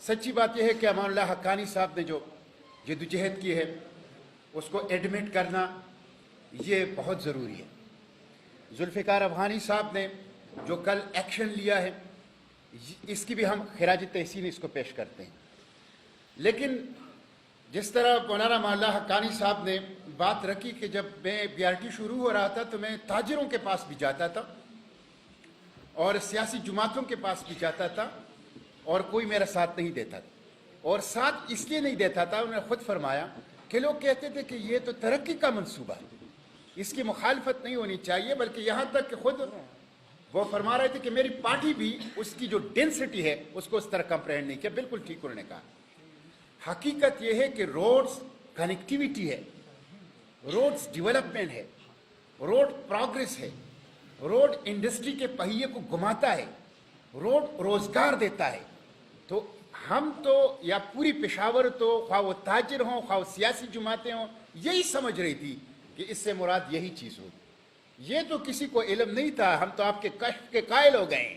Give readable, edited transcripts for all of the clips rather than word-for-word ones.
सच्ची बात यह है कि अमानुल्लाह हक्कानी साहब ने जो जद्दोजहद की है उसको एडमिट करना ये बहुत ज़रूरी है। जुल्फ़िकार अफ़ग़ानी साहब ने जो कल एक्शन लिया है इसकी भी हम खिराज तहसीन इसको पेश करते हैं। लेकिन जिस तरह मौलाना अमानुल्लाह हक्कानी साहब ने बात रखी कि जब मैं BRT शुरू हो रहा था तो मैं ताजिरों के पास भी जाता था और सियासी जमातों के पास भी जाता था और कोई मेरा साथ नहीं देता था, और साथ इसलिए नहीं देता था, उन्होंने खुद फरमाया कि लोग कहते थे कि ये तो तरक्की का मंसूबा है, इसकी मुखालफत नहीं होनी चाहिए, बल्कि यहाँ तक कि खुद वो फरमा रहे थे कि मेरी पार्टी भी उसकी जो डेंसिटी है उसको उस तरह कंप्रहेंड नहीं किया। बिल्कुल ठीक उन्होंने कहा। हकीकत यह है कि रोड्स कनेक्टिविटी है, रोड्स डेवलपमेंट है, रोड प्रोग्रेस है, रोड इंडस्ट्री के पहिए को घुमाता है, रोड रोजगार देता है। तो हम तो या पूरी पेशावर तो ख्वाह वो ताजिर हों ख्वाह सियासी जमातें हों यही समझ रही थी कि इससे मुराद यही चीज़ होगी। ये तो किसी को इल्म नहीं था, हम तो आपके कष्ट के कायल हो गए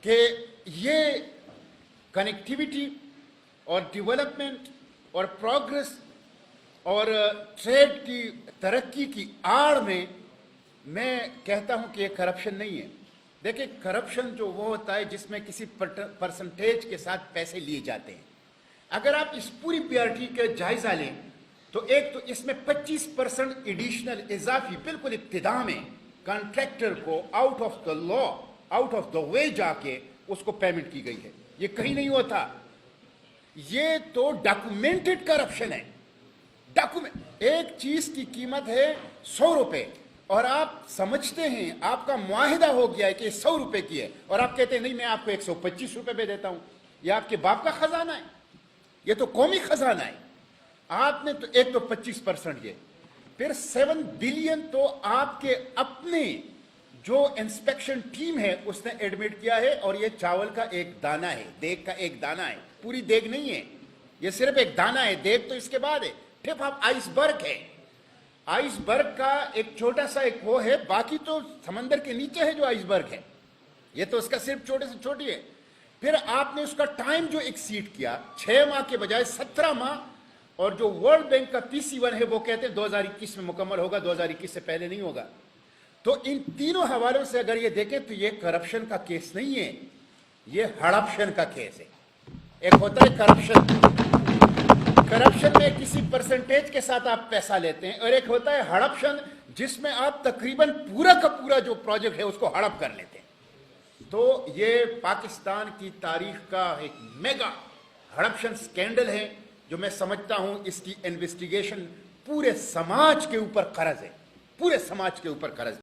कि ये कनेक्टिविटी और डेवलपमेंट और प्रोग्रेस और ट्रेड की तरक्की की आड़ में मैं कहता हूं कि ये करप्शन नहीं है। देखिए, करप्शन जो वो होता है जिसमें किसी परसेंटेज के साथ पैसे लिए जाते हैं। अगर आप इस पूरी BRT का जायजा लें तो एक तो इसमें 25% एडिशनल इजाफी बिल्कुल इब्तिदा में कॉन्ट्रैक्टर को out of the law out of the way जाके उसको पेमेंट की गई है। ये कहीं नहीं होता, ये तो डॉक्यूमेंटेड करप्शन है। डॉक्यूमेंट एक चीज की कीमत है 100 रुपए और आप समझते हैं आपका मुआहिदा हो गया है कि 100 रुपए की है और आप कहते हैं नहीं मैं आपको 125 रुपए पे देता हूं। यह आपके बाप का खजाना है, यह तो कौमी खजाना है। आपने तो एक तो 25% ये, फिर 7 बिलियन तो आपके अपने जो इंस्पेक्शन टीम है उसने एडमिट किया है, और ये चावल का एक दाना है, देग का एक दाना है, पूरी देग नहीं है, ये सिर्फ एक दाना है। देग तो इसके बाद है, टिप ऑफ आइसबर्ग है। आइसबर्ग का एक छोटा सा एक वो है, बाकी तो समंदर के नीचे है जो आइसबर्ग है, ये तो उसका सिर्फ छोटे से छोटी है। फिर आपने उसका टाइम जो एक्सीड किया 6 माह के बजाय 17 माह, और जो वर्ल्ड बैंक का PC1 है वो कहते हैं 2021 में मुकम्मल होगा, 2021 से पहले नहीं होगा। तो इन तीनों हवालों से अगर ये देखें तो ये करप्शन का केस नहीं है, ये हड़पशन का केस है। एक होता है करप्शन, करप्शन में किसी परसेंटेज के साथ आप पैसा लेते हैं, और एक होता है हड़पशन जिसमें आप तकरीबन पूरा का पूरा जो प्रोजेक्ट है उसको हड़प कर लेते हैं। तो ये पाकिस्तान की तारीख का एक मेगा हड़पशन स्कैंडल है जो मैं समझता हूं इसकी इन्वेस्टिगेशन पूरे समाज के ऊपर कर्ज है, पूरे समाज के ऊपर कर्ज है।